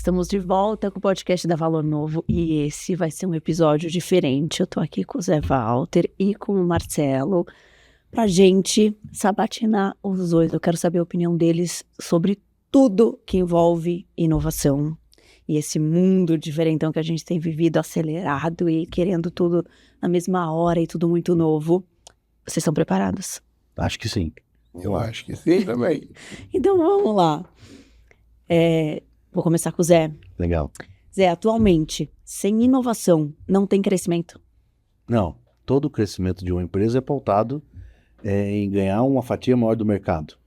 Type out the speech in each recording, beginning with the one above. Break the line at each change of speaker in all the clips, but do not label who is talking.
estamos de volta com o podcast da Valor Novo e esse vai ser um episódio diferente. Eu tô aqui com o Zé Walter e com o Marcelo pra gente sabatinar os dois. Eu quero saber a opinião deles sobre tudo que envolve inovação e esse mundo diferentão que a gente tem vivido acelerado e querendo tudo na mesma hora e tudo muito novo. Vocês estão preparados?
Acho que sim.
Eu acho que sim também.
Então vamos lá. Vou começar com o Zé.
Legal.
Zé, atualmente, sem inovação, não tem crescimento?
Não, todo o crescimento de uma empresa é pautado em ganhar uma fatia maior do mercado.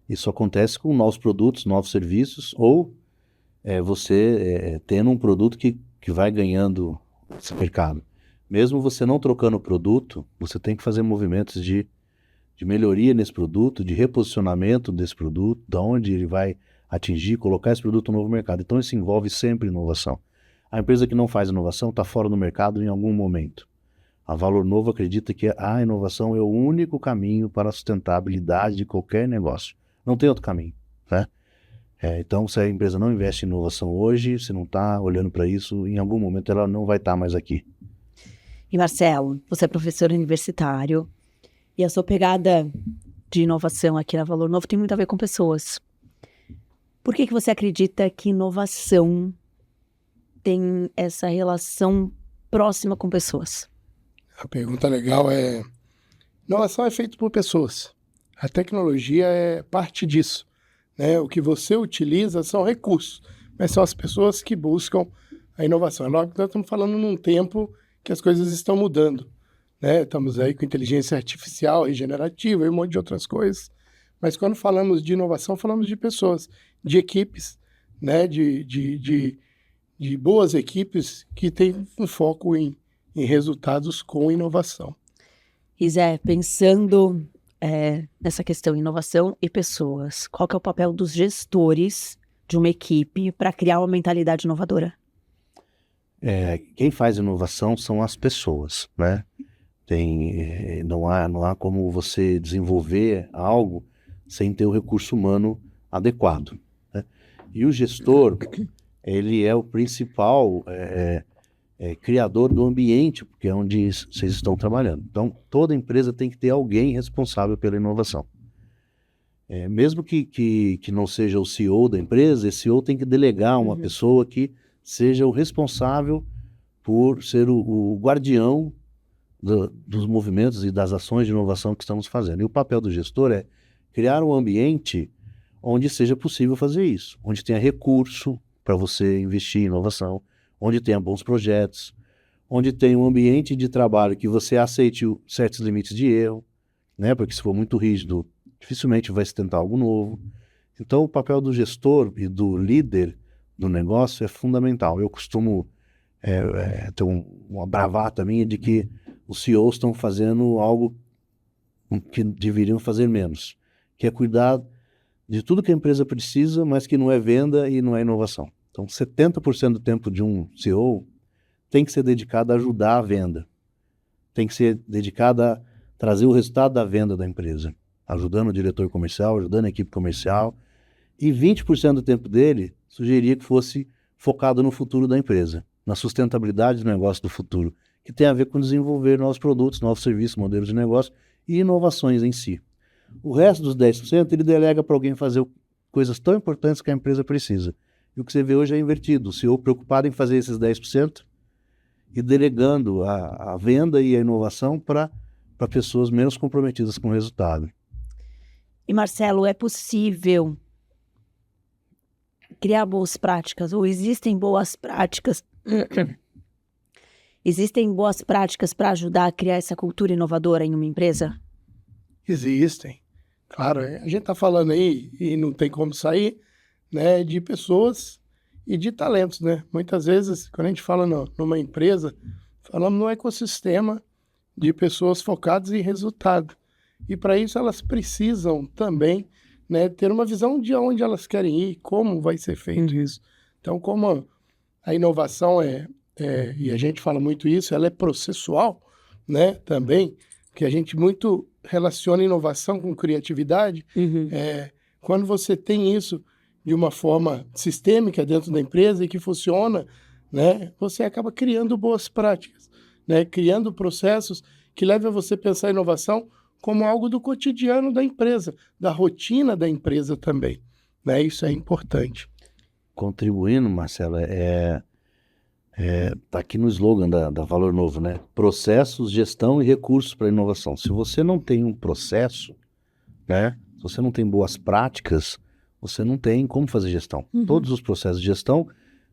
Isso acontece com novos produtos, novos serviços, ou você tendo um produto que vai ganhando esse mercado. Mesmo você não trocando o produto, você tem que fazer movimentos de melhoria nesse produto, de reposicionamento desse produto, de onde ele vai atingir, colocar esse produto no novo mercado. Então isso envolve sempre inovação. A empresa que não faz inovação está fora do mercado em algum momento. A Valor Novo acredita que a inovação é o único caminho para a sustentabilidade de qualquer negócio. Não tem outro caminho, né? Então, se a empresa não investe em inovação hoje, se não está olhando para isso, em algum momento ela não vai estar mais aqui.
E Marcelo, você é professor universitário e a sua pegada de inovação aqui na Valor Novo tem muito a ver com pessoas. Por que você acredita que inovação tem essa relação próxima com pessoas?
A pergunta legal é... Inovação é feita por pessoas. A tecnologia é parte disso, né? O que você utiliza são recursos, mas são as pessoas que buscam a inovação. É lógico que nós estamos falando num tempo que as coisas estão mudando, né? Estamos aí com inteligência artificial, regenerativa e um monte de outras coisas. Mas quando falamos de inovação, falamos de pessoas, de equipes, né? de boas equipes que têm um foco em resultados com inovação.
E Zé, pensando nessa questão inovação e pessoas, qual que é o papel dos gestores de uma equipe para criar uma mentalidade inovadora?
Quem faz inovação são as pessoas, né? Não há como você desenvolver algo sem ter o recurso humano adequado, né? E o gestor, ele é o principal criador do ambiente, porque é onde vocês estão trabalhando. Então, toda empresa tem que ter alguém responsável pela inovação. Mesmo que não seja o CEO da empresa, esse CEO tem que delegar uma pessoa que seja o responsável por ser o guardião dos movimentos e das ações de inovação que estamos fazendo. E o papel do gestor é criar um ambiente onde seja possível fazer isso, onde tenha recurso para você investir em inovação, onde tenha bons projetos, onde tenha um ambiente de trabalho que você aceite certos limites de erro, né? Porque se for muito rígido, dificilmente vai se tentar algo novo. Então, o papel do gestor e do líder do negócio é fundamental. Eu costumo ter uma bravata minha de que os CEOs estão fazendo algo que deveriam fazer menos, que é cuidar de tudo que a empresa precisa, mas que não é venda e não é inovação. Então, 70% do tempo de um CEO tem que ser dedicado a ajudar a venda. Tem que ser dedicado a trazer o resultado da venda da empresa, ajudando o diretor comercial, ajudando a equipe comercial. E 20% do tempo dele sugeria que fosse focado no futuro da empresa, na sustentabilidade do negócio do futuro, que tem a ver com desenvolver novos produtos, novos serviços, modelos de negócio e inovações em si. O resto dos 10% ele delega para alguém fazer coisas tão importantes que a empresa precisa. E o que você vê hoje é invertido, o CEO preocupado em fazer esses 10% e delegando a venda e a inovação para pessoas menos comprometidas com o resultado.
E Marcelo, é possível criar boas práticas ou existem boas práticas? Existem boas práticas para ajudar a criar essa cultura inovadora em uma empresa?
Existem. Claro, a gente está falando aí, e não tem como sair, né, de pessoas e de talentos, né? Muitas vezes, quando a gente fala numa empresa, falamos no ecossistema de pessoas focadas em resultado. E para isso elas precisam também, né, ter uma visão de onde elas querem ir, como vai ser feito isso. Então, como a inovação e a gente fala muito isso, ela é processual, né, também, que a gente muito relaciona inovação com criatividade. Quando você tem isso, de uma forma sistêmica dentro da empresa e que funciona, né, você acaba criando boas práticas, né, criando processos que levem a você pensar a inovação como algo do cotidiano da empresa, da rotina da empresa também, né? Isso é importante.
Contribuindo, Marcelo, tá aqui no slogan da Valor Novo, né? Processos, gestão e recursos para inovação. Se você não tem um processo, né? Se você não tem boas práticas, você não tem como fazer gestão. Todos os processos de gestão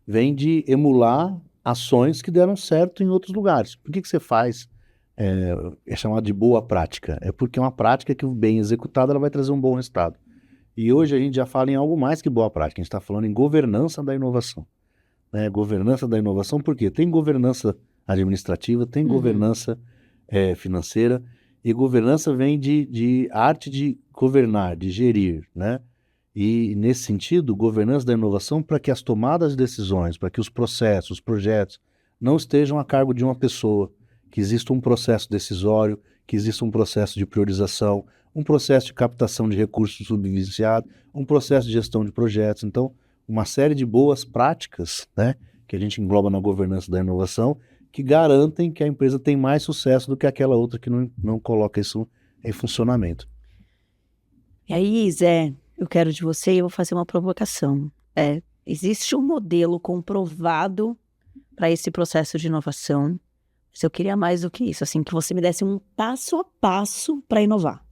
vêm de emular ações que deram certo em outros lugares. Por que você faz? É chamado de boa prática. É porque é uma prática que, bem executada, ela vai trazer um bom resultado. E hoje a gente já fala em algo mais que boa prática. A gente está falando em governança da inovação. Né? Governança da inovação, por quê? Tem governança administrativa, tem governança financeira, e governança vem de arte de governar, de gerir, né? E nesse sentido, governança da inovação para que as tomadas de decisões, para que os processos, os projetos não estejam a cargo de uma pessoa, que exista um processo decisório, que exista um processo de priorização, um processo de captação de recursos subsidiados, um processo de gestão de projetos. Então, uma série de boas práticas, né, que a gente engloba na governança da inovação, que garantem que a empresa tem mais sucesso do que aquela outra que não coloca isso em funcionamento.
E aí, Zé, eu quero de você e eu vou fazer uma provocação. Existe um modelo comprovado para esse processo de inovação, mas eu queria mais do que isso, assim, que você me desse um passo a passo para inovar.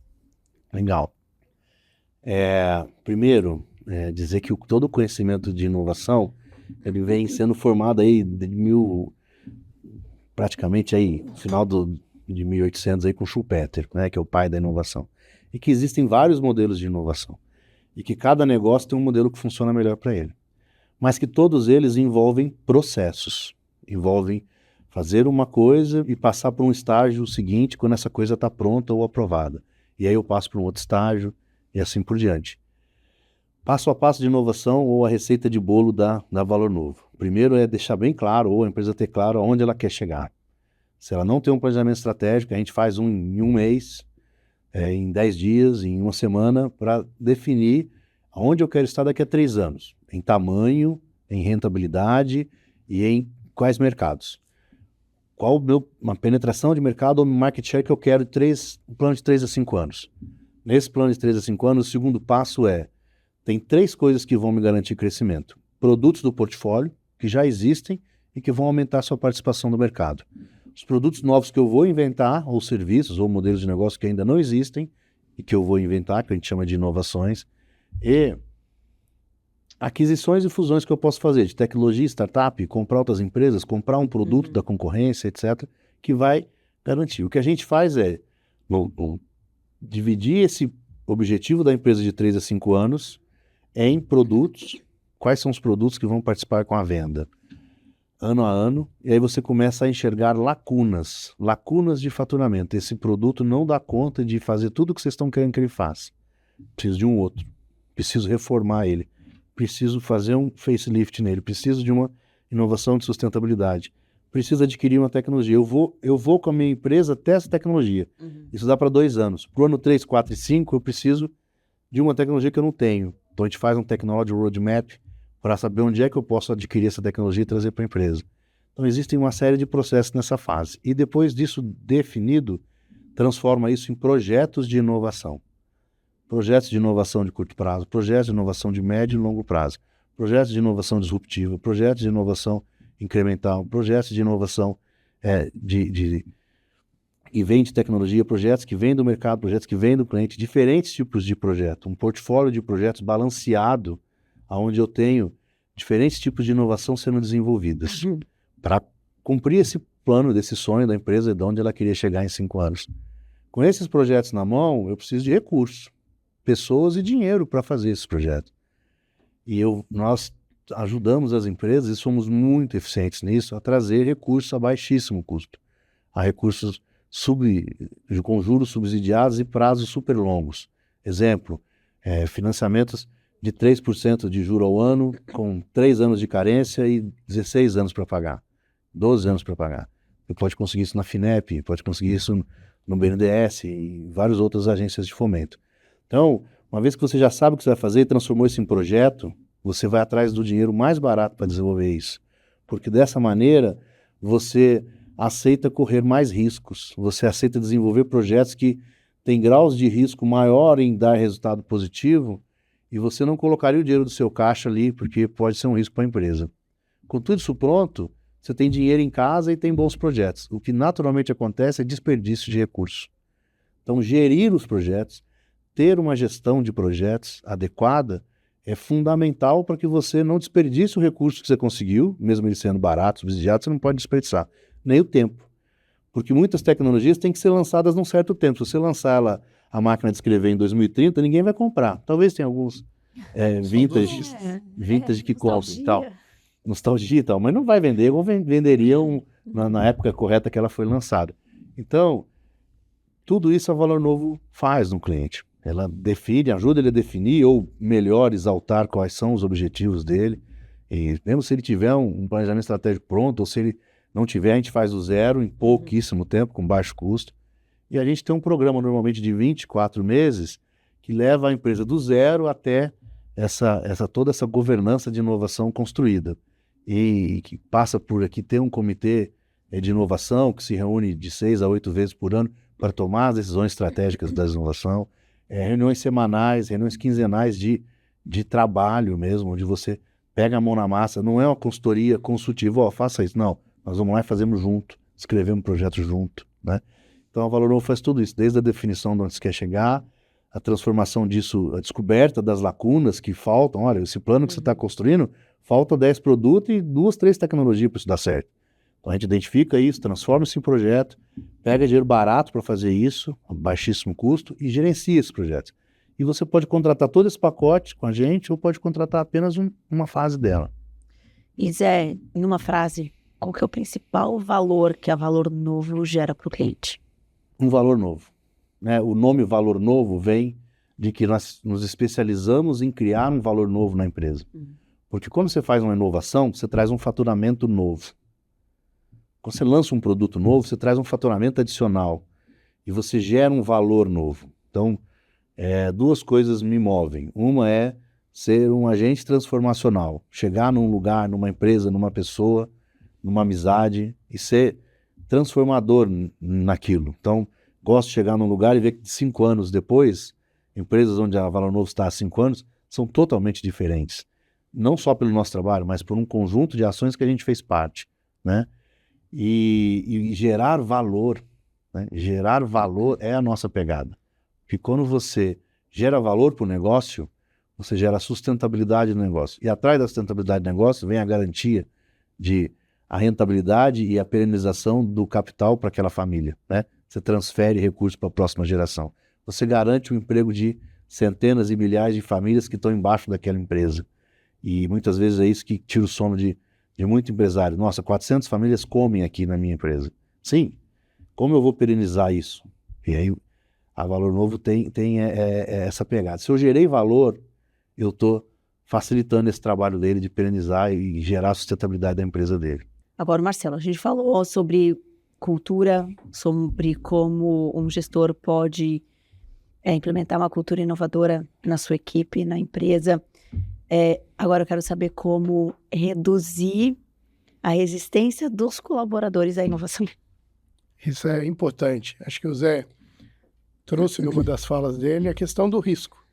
Legal. Primeiro, dizer que todo o conhecimento de inovação, ele vem sendo formado aí praticamente aí, no final de 1800 aí com Schumpeter, né, que é o pai da inovação. E que existem vários modelos de inovação. E que cada negócio tem um modelo que funciona melhor para ele. Mas que todos eles envolvem processos. Envolvem fazer uma coisa e passar para um estágio seguinte quando essa coisa está pronta ou aprovada. E aí eu passo para um outro estágio e assim por diante. Passo a passo de inovação ou a receita de bolo da Valor Novo. Primeiro é deixar bem claro, ou a empresa ter claro aonde ela quer chegar. Se ela não tem um planejamento estratégico, a gente faz em um mês, em 10 dias, em uma semana, para definir aonde eu quero estar daqui a 3 anos. Em tamanho, em rentabilidade e em quais mercados. Qual uma penetração de mercado ou market share que eu quero um plano de 3 a 5 anos. Nesse plano de 3 a 5 anos, o segundo passo tem 3 coisas que vão me garantir crescimento. Produtos do portfólio, que já existem e que vão aumentar sua participação no mercado. Os produtos novos que eu vou inventar, ou serviços, ou modelos de negócio que ainda não existem e que eu vou inventar, que a gente chama de inovações. E aquisições e fusões que eu posso fazer de tecnologia, startup, comprar outras empresas, comprar um produto da concorrência, etc., que vai garantir. O que a gente faz é dividir esse objetivo da empresa de 3 a 5 anos em produtos. Quais são os produtos que vão participar com a venda? Ano a ano, e aí você começa a enxergar lacunas de faturamento. Esse produto não dá conta de fazer tudo o que vocês estão querendo que ele faça. Preciso de um outro. Preciso reformar ele. Preciso fazer um facelift nele. Preciso de uma inovação de sustentabilidade. Preciso adquirir uma tecnologia. Eu vou com a minha empresa até essa tecnologia. Isso dá para 2 anos. Para o ano 3, 4 e 5, eu preciso de uma tecnologia que eu não tenho. Então a gente faz um Technology Roadmap para saber onde é que eu posso adquirir essa tecnologia e trazer para a empresa. Então existem uma série de processos nessa fase. E depois disso definido, transforma isso em projetos de inovação. Projetos de inovação de curto prazo, projetos de inovação de médio e longo prazo, projetos de inovação disruptiva, projetos de inovação incremental, projetos de inovação que vem de tecnologia, projetos que vêm do mercado, projetos que vêm do cliente, diferentes tipos de projeto, um portfólio de projetos balanceado, onde eu tenho diferentes tipos de inovação sendo desenvolvidas para cumprir esse plano, desse sonho da empresa de onde ela queria chegar em 5 anos. Com esses projetos na mão, eu preciso de recursos, pessoas e dinheiro para fazer esse projeto. E nós ajudamos as empresas, e somos muito eficientes nisso, a trazer recursos a baixíssimo custo, a recursos com juros subsidiados e prazos super longos. Exemplo, financiamentos de 3% de juro ao ano, com 3 anos de carência e 16 anos para pagar, 12 anos para pagar. Você pode conseguir isso na FINEP, pode conseguir isso no BNDES e várias outras agências de fomento. Então, uma vez que você já sabe o que você vai fazer e transformou isso em projeto, Você vai atrás do dinheiro mais barato para desenvolver isso. Porque dessa maneira, você aceita correr mais riscos. Você aceita desenvolver projetos que têm graus de risco maior em dar resultado positivo e você não colocaria o dinheiro do seu caixa ali, porque pode ser um risco para a empresa. Com tudo isso pronto, você tem dinheiro em casa e tem bons projetos. O que naturalmente acontece é desperdício de recursos. Então, gerir os projetos, ter uma gestão de projetos adequada é fundamental para que você não desperdice o recurso que você conseguiu, mesmo ele sendo barato, subsidiado, você não pode desperdiçar, nem o tempo. Porque muitas tecnologias têm que ser lançadas num certo tempo. Se você lançar a máquina de escrever em 2030, ninguém vai comprar. Talvez tenha alguns vintage que comprem e tal. Nostalgia e tal, mas não vai vender ou venderiam na época correta que ela foi lançada. Então, tudo isso a Valor Novo faz no cliente. Ela define, ajuda ele a definir ou melhor exaltar quais são os objetivos dele. E mesmo se ele tiver um planejamento estratégico pronto ou se ele não tiver, a gente faz do zero em pouquíssimo tempo, com baixo custo. E a gente tem um programa normalmente de 24 meses que leva a empresa do zero até toda essa governança de inovação construída. E que passa por aqui ter um comitê de inovação que se reúne de 6 a 8 vezes por ano para tomar as decisões estratégicas da inovação, reuniões semanais, reuniões quinzenais de trabalho mesmo, onde você pega a mão na massa, não é uma consultoria consultiva, faça isso, não, nós vamos lá e fazemos junto, escrevemos projetos junto, né? Então a Valor Novo faz tudo isso, desde a definição de onde você quer chegar, a transformação disso, a descoberta das lacunas que faltam. Olha, esse plano que você está construindo, falta 10 produtos e 2, 3 tecnologias para isso dar certo. Então a gente identifica isso, transforma esse projeto, pega dinheiro barato para fazer isso, a baixíssimo custo, e gerencia esse projeto. E você pode contratar todo esse pacote com a gente ou pode contratar apenas uma fase dela.
E Zé, em uma frase, qual que é o principal valor que a Valor Novo gera para o cliente?
Um valor novo. Né? O nome Valor Novo vem de que nós nos especializamos em criar um valor novo na empresa. Porque quando você faz uma inovação, você traz um faturamento novo. Quando você lança um produto novo, você traz um faturamento adicional e você gera um valor novo. Então, 2 coisas me movem. Uma é ser um agente transformacional, chegar num lugar, numa empresa, numa pessoa, numa amizade e ser transformador naquilo. Então, gosto de chegar num lugar e ver que 5 anos depois, empresas onde a Valor Novo está há 5 anos, são totalmente diferentes. Não só pelo nosso trabalho, mas por um conjunto de ações que a gente fez parte, né? E gerar valor, né? Gerar valor é a nossa pegada. Porque quando você gera valor para o negócio, você gera sustentabilidade no negócio. E atrás da sustentabilidade do negócio vem a garantia de a rentabilidade e a perenização do capital para aquela família, né? Você transfere recursos para a próxima geração. Você garante o emprego de centenas e milhares de famílias que estão embaixo daquela empresa. E muitas vezes é isso que tira o sono de muito empresário. Nossa, 400 famílias comem aqui na minha empresa. Sim, como eu vou perenizar isso? E aí a Valor Novo tem essa pegada. Se eu gerei valor, eu estou facilitando esse trabalho dele de perenizar e gerar a sustentabilidade da empresa dele.
Agora, Marcelo, a gente falou sobre cultura, sobre como um gestor pode implementar uma cultura inovadora na sua equipe, na empresa. Agora eu quero saber como reduzir a resistência dos colaboradores à inovação.
Isso é importante. Acho que o Zé trouxe numa das falas dele a questão do risco,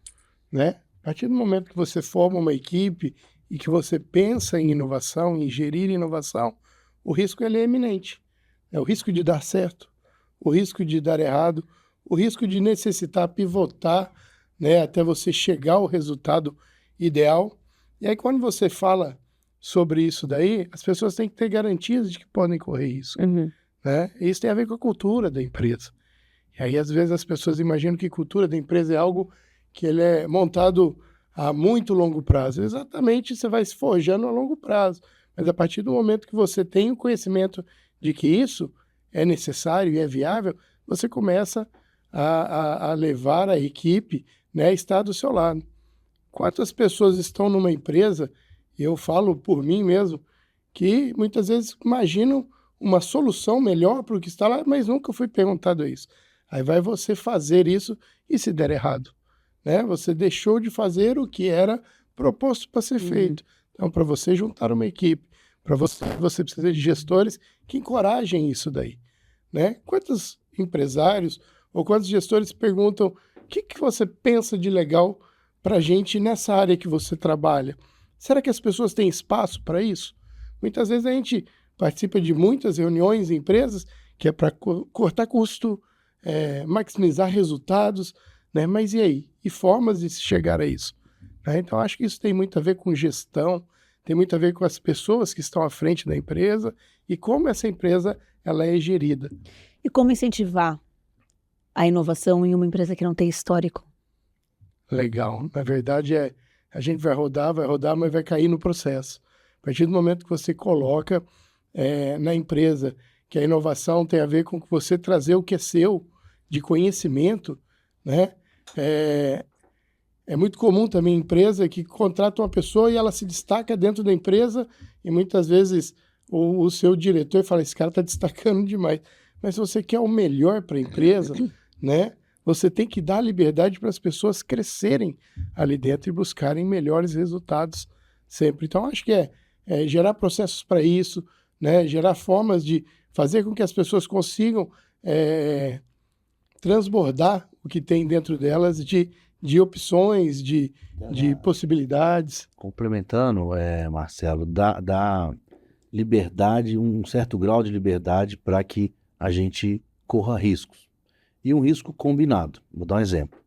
né? A partir do momento que você forma uma equipe e que você pensa em inovação, em gerir inovação, o risco ele é eminente. O risco de dar certo, o risco de dar errado, o risco de necessitar pivotar, né, até você chegar ao resultado ideal. E aí quando você fala sobre isso daí, as pessoas têm que ter garantias de que podem correr isso. Né? E isso tem a ver com a cultura da empresa. E aí às vezes as pessoas imaginam que cultura da empresa é algo que ele é montado a muito longo prazo. Exatamente, você vai se forjando a longo prazo. Mas a partir do momento que você tem o conhecimento de que isso é necessário e é viável, você começa a levar a equipe, né, a estar do seu lado. Quantas pessoas estão numa empresa, e eu falo por mim mesmo, que muitas vezes imaginam uma solução melhor para o que está lá, mas nunca foi perguntado isso. Aí vai você fazer isso e se der errado, né? Você deixou de fazer o que era proposto para ser feito. Então, para você juntar uma equipe, para você precisa de gestores que encorajem isso daí, né? Quantos empresários ou quantos gestores perguntam o que você pensa de legal para a gente nessa área que você trabalha? Será que as pessoas têm espaço para isso? Muitas vezes a gente participa de muitas reuniões em empresas que é para cortar custo, maximizar resultados, né? Mas e aí? E formas de se chegar a isso? Né? Então, acho que isso tem muito a ver com gestão, tem muito a ver com as pessoas que estão à frente da empresa e como essa empresa ela é gerida.
E como incentivar a inovação em uma empresa que não tem histórico?
Legal. Na verdade, a gente vai rodar, mas vai cair no processo. A partir do momento que você coloca na empresa que a inovação tem a ver com você trazer o que é seu de conhecimento, né? É muito comum também empresa que contrata uma pessoa e ela se destaca dentro da empresa e muitas vezes o seu diretor fala, esse cara está destacando demais. Mas se você quer o melhor para a empresa, né? Você tem que dar liberdade para as pessoas crescerem ali dentro e buscarem melhores resultados sempre. Então, acho que é gerar processos para isso, né? Gerar formas de fazer com que as pessoas consigam transbordar o que tem dentro delas de opções, de possibilidades.
Complementando, Marcelo, dá liberdade, um certo grau de liberdade para que a gente corra riscos. E um risco combinado. Vou dar um exemplo.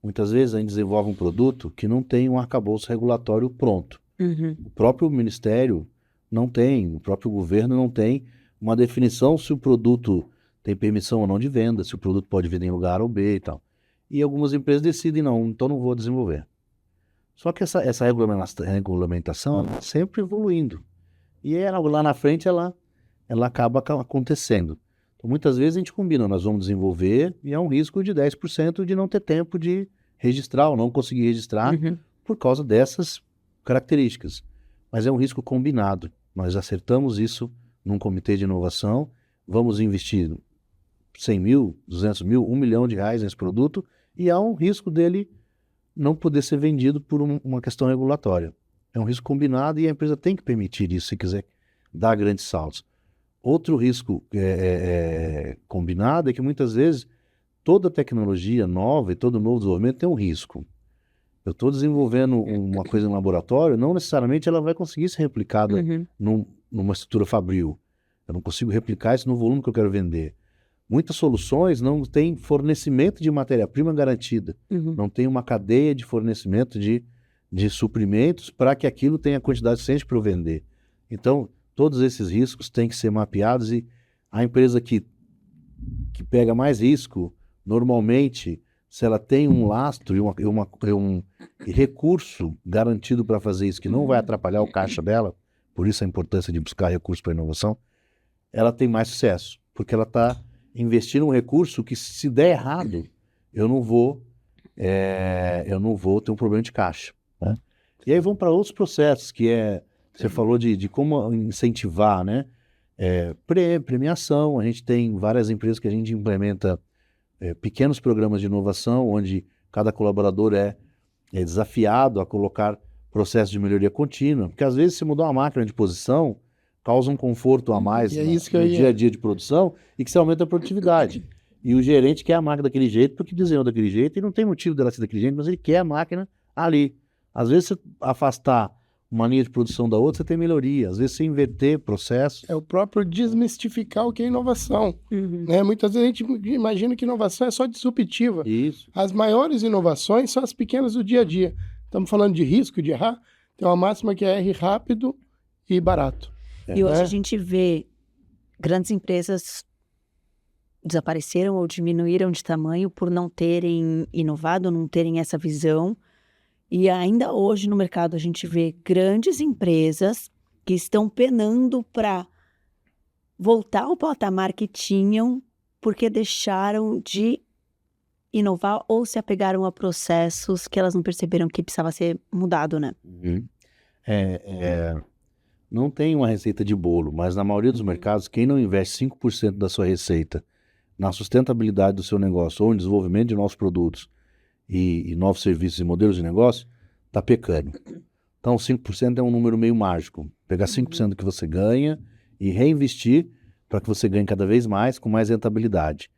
Muitas vezes a gente desenvolve um produto que não tem um arcabouço regulatório pronto. O próprio Ministério não tem, o próprio governo não tem uma definição se o produto tem permissão ou não de venda, se o produto pode vender em lugar A ou B e tal. E algumas empresas decidem, não, então não vou desenvolver. Só que essa regulamentação ela está sempre evoluindo. E lá na frente ela acaba acontecendo. Então, muitas vezes a gente combina, nós vamos desenvolver e há um risco de 10% de não ter tempo de registrar ou não conseguir registrar por causa dessas características. Mas é um risco combinado. Nós acertamos isso num comitê de inovação, vamos investir 100 mil, 200 mil, R$1 milhão nesse produto e há um risco dele não poder ser vendido por uma questão regulatória. É um risco combinado e a empresa tem que permitir isso se quiser dar grandes saltos. Outro risco combinado é que muitas vezes toda tecnologia nova e todo novo desenvolvimento tem um risco. Eu estou desenvolvendo uma coisa no laboratório, não necessariamente ela vai conseguir ser replicada numa estrutura fabril. Eu não consigo replicar isso no volume que eu quero vender. Muitas soluções não têm fornecimento de matéria-prima garantida. Não tem uma cadeia de fornecimento de suprimentos para que aquilo tenha quantidade suficiente para eu vender. Então, todos esses riscos têm que ser mapeados e a empresa que pega mais risco, normalmente, se ela tem um lastro e um recurso garantido para fazer isso, que não vai atrapalhar o caixa dela, por isso a importância de buscar recursos para inovação, ela tem mais sucesso, porque ela está investindo um recurso que, se der errado, eu não vou ter um problema de caixa, né? E aí vamos para outros processos, você falou de como incentivar, né? Premiação, a gente tem várias empresas que a gente implementa pequenos programas de inovação, onde cada colaborador é desafiado a colocar processos de melhoria contínua, porque às vezes se mudar uma máquina de posição, causa um conforto a mais no dia a dia de produção e que se aumenta a produtividade. E o gerente quer a máquina daquele jeito porque desenhou daquele jeito e não tem motivo dela ser daquele jeito, mas ele quer a máquina ali. Às vezes, você afastar uma linha de produção da outra, você tem melhoria. Às vezes, você inverter processos.
É o próprio desmistificar o que é inovação. Né? Muitas vezes a gente imagina que inovação é só disruptiva.
Isso.
As maiores inovações são as pequenas do dia a dia. Estamos falando de risco, de errar. Tem uma máxima que é R rápido e barato.
E hoje a gente vê grandes empresas desapareceram ou diminuíram de tamanho por não terem inovado, não terem essa visão. E ainda hoje no mercado a gente vê grandes empresas que estão penando para voltar ao patamar que tinham porque deixaram de inovar ou se apegaram a processos que elas não perceberam que precisava ser mudado, né?
Não tem uma receita de bolo, mas na maioria dos mercados, quem não investe 5% da sua receita na sustentabilidade do seu negócio ou no desenvolvimento de novos produtos e novos serviços e modelos de negócio, está pecando. Então, 5% é um número meio mágico. Pegar 5% do que você ganha e reinvestir para que você ganhe cada vez mais, com mais rentabilidade.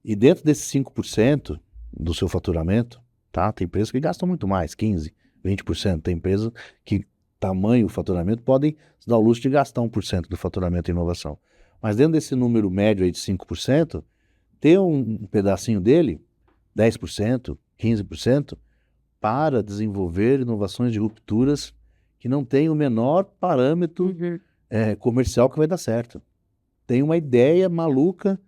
E dentro desses 5% do seu faturamento, tá? Tem empresas que gastam muito mais, 15%, 20%. Tem empresas que, tamanho o faturamento, podem se dar o luxo de gastar 1% do faturamento em inovação. Mas dentro desse número médio aí de 5%, ter um pedacinho dele, 10%, 15%, para desenvolver inovações de rupturas que não tem o menor parâmetro comercial que vai dar certo. Tem uma ideia maluca,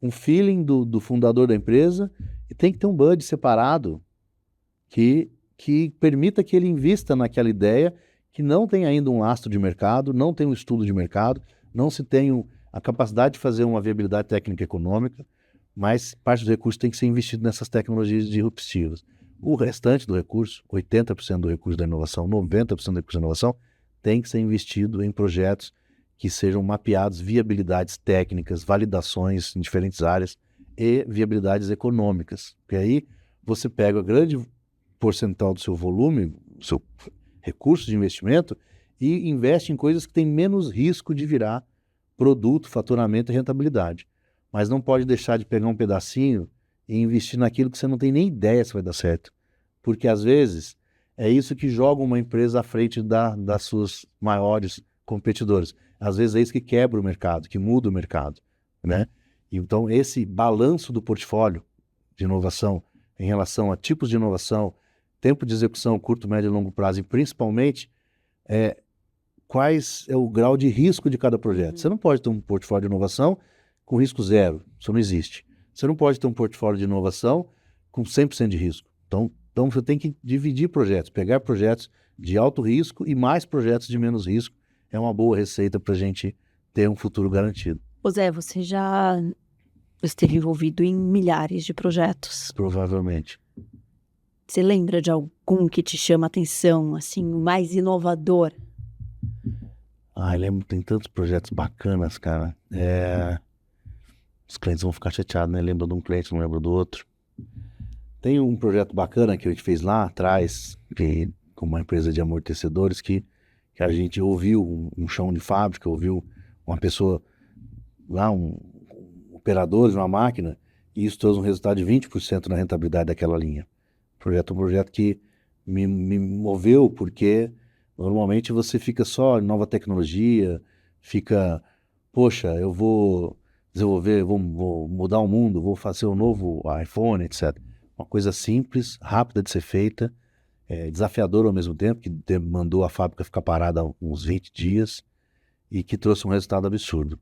um feeling do fundador da empresa, e tem que ter um budget separado que permita que ele invista naquela ideia que não tem ainda um lastro de mercado, não tem um estudo de mercado, não se tem a capacidade de fazer uma viabilidade técnica e econômica, mas parte dos recursos tem que ser investido nessas tecnologias disruptivas. O restante do recurso, 80% do recurso da inovação, 90% do recurso da inovação, tem que ser investido em projetos que sejam mapeados viabilidades técnicas, validações em diferentes áreas e viabilidades econômicas. Porque aí você pega a grande porcentual do seu volume, do seu recurso de investimento, e investe em coisas que têm menos risco de virar produto, faturamento e rentabilidade. Mas não pode deixar de pegar um pedacinho e investir naquilo que você não tem nem ideia se vai dar certo. Porque, às vezes, é isso que joga uma empresa à frente das suas maiores competidores. Às vezes é isso que quebra o mercado, que muda o mercado, né? Então, esse balanço do portfólio de inovação em relação a tipos de inovação, tempo de execução, curto, médio e longo prazo, e principalmente, quais é o grau de risco de cada projeto. Você não pode ter um portfólio de inovação com risco zero, isso não existe. Você não pode ter um portfólio de inovação com 100% de risco. Então você tem que dividir projetos, pegar projetos de alto risco e mais projetos de menos risco. É uma boa receita para a gente ter um futuro garantido.
Ô Zé, você já esteve envolvido em milhares de projetos.
Provavelmente.
Você lembra de algum que te chama a atenção, assim, o mais inovador?
Eu lembro, tem tantos projetos bacanas, cara. Os clientes vão ficar chateados, né? Lembra de um cliente, não lembra do outro. Tem um projeto bacana que a gente fez lá atrás, com uma empresa de amortecedores, que a gente ouviu um chão de fábrica, ouviu uma pessoa lá, um operador de uma máquina, e isso trouxe um resultado de 20% na rentabilidade daquela linha. Um projeto que me moveu, porque normalmente você fica só em nova tecnologia, poxa, eu vou desenvolver, vou mudar o mundo, vou fazer um novo iPhone, etc. Uma coisa simples, rápida de ser feita, desafiadora ao mesmo tempo, que mandou a fábrica ficar parada uns 20 dias e que trouxe um resultado absurdo.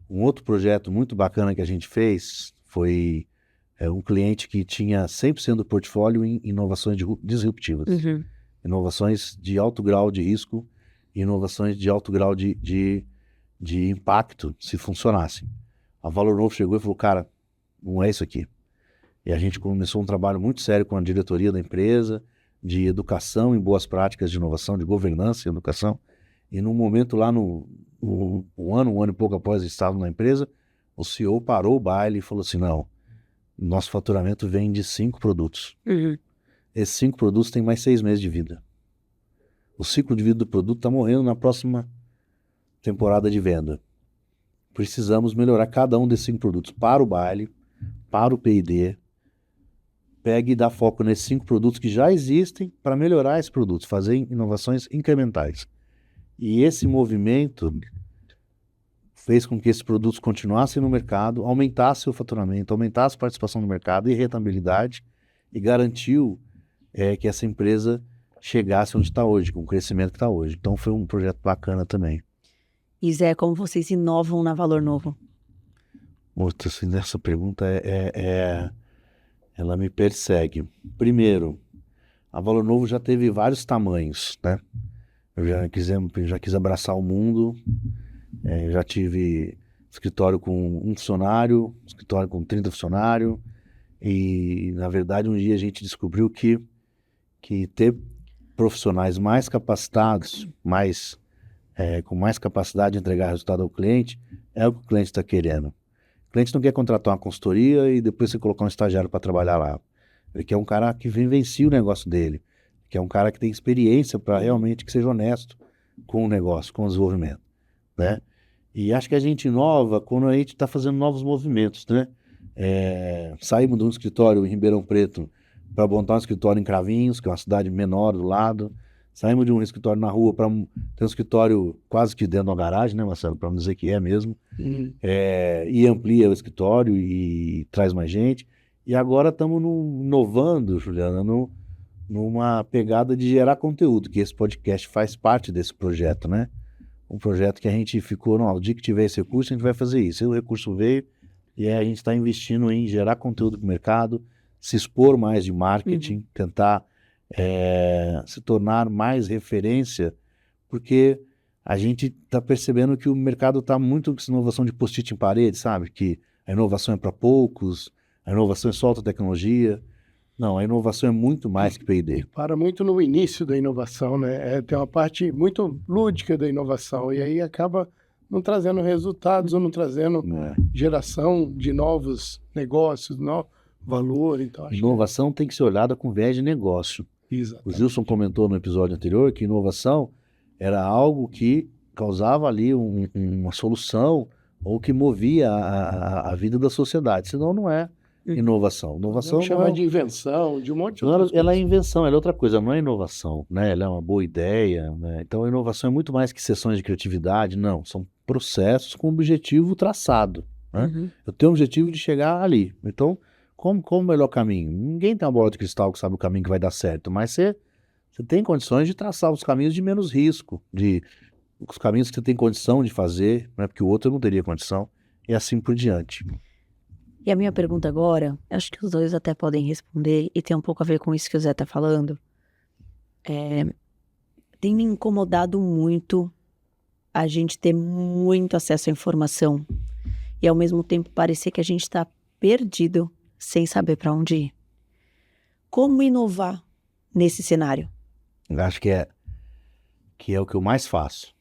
Um outro projeto muito bacana que a gente fez foi um cliente que tinha 100% do portfólio em inovações disruptivas. Inovações de alto grau de risco e inovações de alto grau de impacto, se funcionassem. A Valor Novo chegou e falou, cara, não é isso aqui. E a gente começou um trabalho muito sério com a diretoria da empresa, de educação em boas práticas de inovação, de governança e educação. E num momento lá, um ano e pouco após estar na empresa, o CEO parou o baile e falou assim, não, nosso faturamento vem de 5 produtos. Esses 5 produtos têm mais 6 meses de vida. O ciclo de vida do produto está morrendo na próxima temporada de venda. Precisamos melhorar cada um desses 5 produtos. Para o baile, para o P&D, pegue e dá foco nesses 5 produtos que já existem para melhorar esses produtos, fazer inovações incrementais. E esse movimento fez com que esses produtos continuassem no mercado, aumentasse o faturamento, aumentasse a participação no mercado e rentabilidade, e garantiu que essa empresa chegasse onde está hoje, com o crescimento que está hoje. Então foi um projeto bacana também.
E Zé, como vocês inovam na Valor Novo?
Muito, assim, essa pergunta ela me persegue. Primeiro, a Valor Novo já teve vários tamanhos, né? Eu já quis abraçar o mundo, já tive escritório com 1 funcionário, escritório com 30 funcionários, e na verdade um dia a gente descobriu que ter profissionais mais capacitados, com mais capacidade de entregar resultado ao cliente, é o que o cliente está querendo. O cliente não quer contratar uma consultoria e depois você colocar um estagiário para trabalhar lá. Ele quer um cara que vivencie o negócio dele, que é um cara que tem experiência para realmente que seja honesto com o negócio, com o desenvolvimento, né? E acho que a gente inova quando a gente está fazendo novos movimentos, né? Saímos de um escritório em Ribeirão Preto para montar um escritório em Cravinhos, que é uma cidade menor do lado. Saímos de um escritório na rua para ter um escritório quase que dentro da garagem, né, Marcelo? Para não dizer que é mesmo. E amplia o escritório e traz mais gente. E agora estamos inovando, Juliana, numa pegada de gerar conteúdo, que esse podcast faz parte desse projeto, né? Um projeto que a gente ficou, não, o dia que tiver esse recurso, a gente vai fazer isso. E o recurso veio e a gente está investindo em gerar conteúdo para o mercado, se expor mais de marketing, tentar se tornar mais referência, porque a gente está percebendo que o mercado está muito com essa inovação de post-it em parede, sabe? Que a inovação é para poucos, a inovação é só alta tecnologia. Não, a inovação é muito mais que P&D.
Para muito no início da inovação, né? Tem uma parte muito lúdica da inovação, e aí acaba não trazendo resultados ou não trazendo geração de novos negócios, novo valor. Então,
inovação tem que ser olhada com viés de negócio.
Exatamente.
O Gilson comentou no episódio anterior que inovação era algo que causava ali uma solução ou que movia a vida da sociedade, senão não é inovação. Inovação
chama de invenção, de um monte de outras
ela é invenção, ela é outra coisa, não é inovação, né? Ela é uma boa ideia, né? Então a inovação é muito mais que sessões de criatividade, não, são processos com objetivo traçado, né? Eu tenho o objetivo de chegar ali, então como o melhor caminho? Ninguém tem uma bola de cristal que sabe o caminho que vai dar certo, mas você tem condições de traçar os caminhos de menos risco, os caminhos que você tem condição de fazer, né? Porque o outro não teria condição, e assim por diante.
E a minha pergunta agora, acho que os dois até podem responder, e tem um pouco a ver com isso que o Zé está falando. Tem me incomodado muito a gente ter muito acesso à informação e ao mesmo tempo parecer que a gente está perdido sem saber para onde ir. Como inovar nesse cenário?
Eu acho que é o que eu mais faço.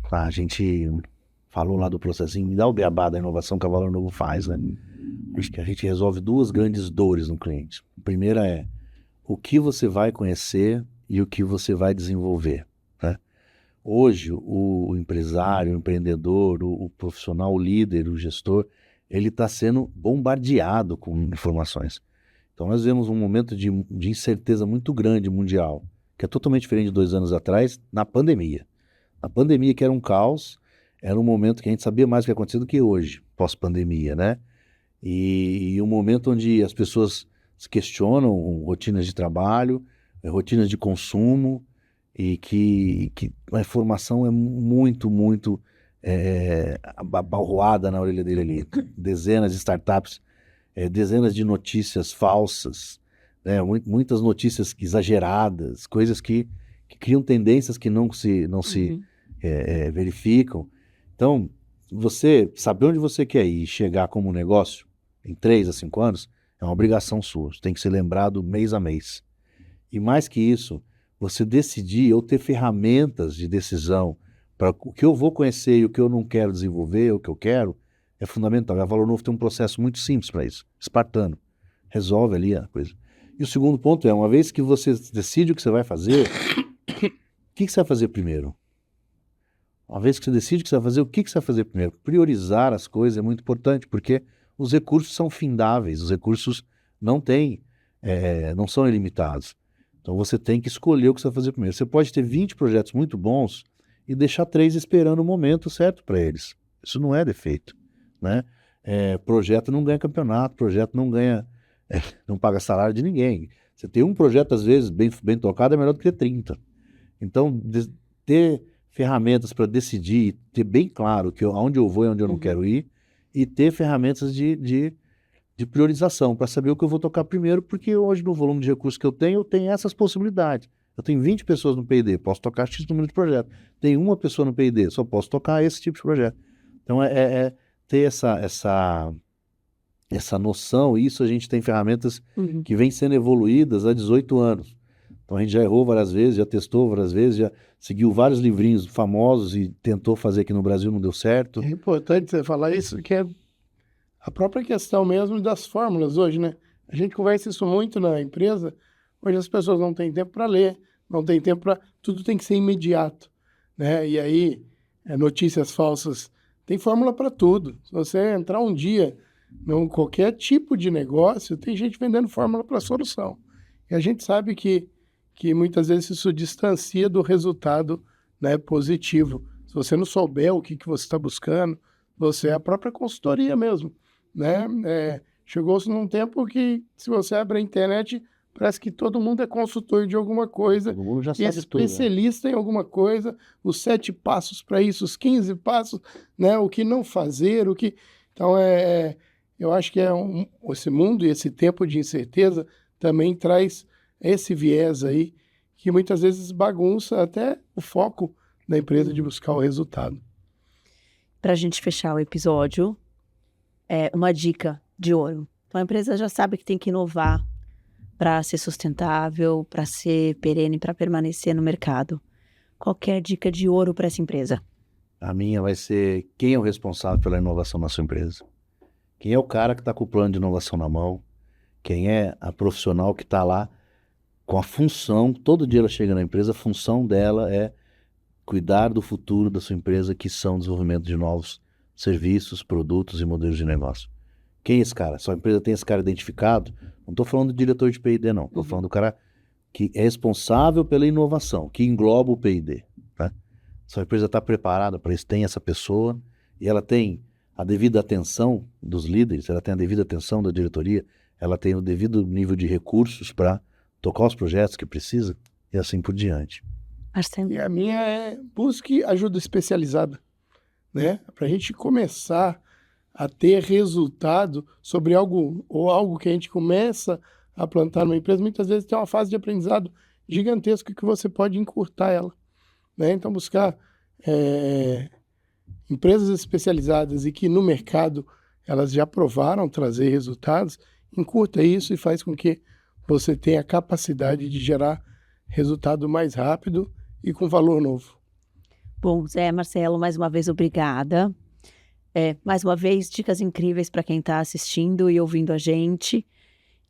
Tá? A gente falou lá do processinho, me dá o beabá da inovação que a Valor Novo faz, né? Acho que a gente resolve duas grandes dores no cliente. A primeira é o que você vai conhecer e o que você vai desenvolver, né? Hoje, o empresário, o empreendedor, o profissional, o líder, o gestor, ele está sendo bombardeado com informações. Então, nós vemos um momento de incerteza muito grande mundial, que é totalmente diferente de 2 anos atrás, na pandemia. A pandemia, que era um caos, era um momento que a gente sabia mais o que ia acontecer do que hoje, pós-pandemia, né? E um momento onde as pessoas se questionam rotinas de trabalho, rotinas de consumo, e que a informação é muito, muito abalroada na orelha dele ali. Dezenas de startups, dezenas de notícias falsas, né? Muitas notícias exageradas, coisas que criam tendências que não se verificam. Então, você saber onde você quer ir e chegar como negócio em 3 a 5 anos é uma obrigação sua. Você tem que ser lembrado mês a mês. E mais que isso, você decidir ou ter ferramentas de decisão para o que eu vou conhecer e o que eu não quero desenvolver, o que eu quero, é fundamental. E a Valor Novo tem um processo muito simples para isso, espartano. Resolve ali a coisa. E o segundo ponto é, uma vez que você decide o que você vai fazer, o que você vai fazer primeiro? Uma vez que você decide o que você vai fazer, o que você vai fazer primeiro? Priorizar as coisas é muito importante, porque os recursos são findáveis, os recursos não são ilimitados. Então você tem que escolher o que você vai fazer primeiro. Você pode ter 20 projetos muito bons e deixar 3 esperando o momento certo para eles. Isso não é defeito, né? Projeto não ganha campeonato, projeto não ganha, não paga salário de ninguém. Você tem um projeto, às vezes, bem tocado, é melhor do que ter 30. Então, ter ferramentas para decidir, ter bem claro aonde eu vou e onde eu não quero ir, e ter ferramentas de priorização, para saber o que eu vou tocar primeiro, porque hoje, no volume de recursos que eu tenho essas possibilidades. Eu tenho 20 pessoas no P&D, posso tocar X número de projeto. Tem uma pessoa no P&D, só posso tocar esse tipo de projeto. Então, ter essa noção, isso a gente tem ferramentas que vêm sendo evoluídas há 18 anos. Então, a gente já errou várias vezes, já testou várias vezes, já seguiu vários livrinhos famosos e tentou fazer aqui no Brasil, não deu certo.
É importante você falar isso, que é a própria questão mesmo das fórmulas hoje, né? A gente conversa isso muito na empresa. Hoje as pessoas não têm tempo para ler, não têm tempo para... Tudo tem que ser imediato, né? E aí, notícias falsas, tem fórmula para tudo. Se você entrar um dia em qualquer tipo de negócio, tem gente vendendo fórmula para solução. E a gente sabe que muitas vezes isso distancia do resultado, né, positivo. Se você não souber o que você está buscando, você é a própria consultoria mesmo, né? Chegou-se num tempo que, se você abre a internet, parece que todo mundo é consultor de alguma coisa,
Todo mundo já
e
sabe tudo, né?
especialista em alguma coisa, os 7 passos para isso, os 15 passos, né? O que não fazer, o que... Então, eu acho que esse mundo e esse tempo de incerteza também traz esse viés aí, que muitas vezes bagunça até o foco da empresa de buscar o resultado.
Para a gente fechar o episódio, uma dica de ouro. Então, a empresa já sabe que tem que inovar para ser sustentável, para ser perene, para permanecer no mercado. Qualquer dica de ouro para essa empresa?
A minha vai ser quem é o responsável pela inovação na sua empresa. Quem é o cara que está com o plano de inovação na mão? Quem é a profissional que está lá com a função, todo dia ela chega na empresa, a função dela é cuidar do futuro da sua empresa, que são o desenvolvimento de novos serviços, produtos e modelos de negócio. Quem é esse cara? Sua empresa tem esse cara identificado? Não estou falando do diretor de P&D, não. Estou falando do cara que é responsável pela inovação, que engloba o P&D. Tá? Sua empresa está preparada para isso, tem essa pessoa, e ela tem a devida atenção dos líderes, ela tem a devida atenção da diretoria, ela tem o devido nível de recursos para tocar os projetos que precisa, e assim por diante.
Marcelo.
E a minha é busque ajuda especializada, né? Para a gente começar a ter resultado sobre algo, ou algo que a gente começa a plantar numa empresa, muitas vezes tem uma fase de aprendizado gigantesca que você pode encurtar ela, né? Então buscar empresas especializadas e que no mercado elas já provaram trazer resultados, encurta isso e faz com que você tenha a capacidade de gerar resultado mais rápido e com valor novo.
Bom, Zé, Marcelo, mais uma vez, obrigada. Mais uma vez, dicas incríveis para quem está assistindo e ouvindo a gente.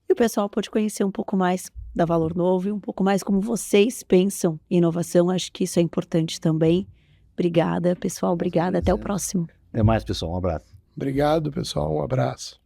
E o pessoal pode conhecer um pouco mais da Valor Novo e um pouco mais como vocês pensam em inovação. Acho que isso é importante também. Obrigada, pessoal. Obrigada. Até o próximo.
Até mais, pessoal. Um abraço.
Obrigado, pessoal. Um abraço.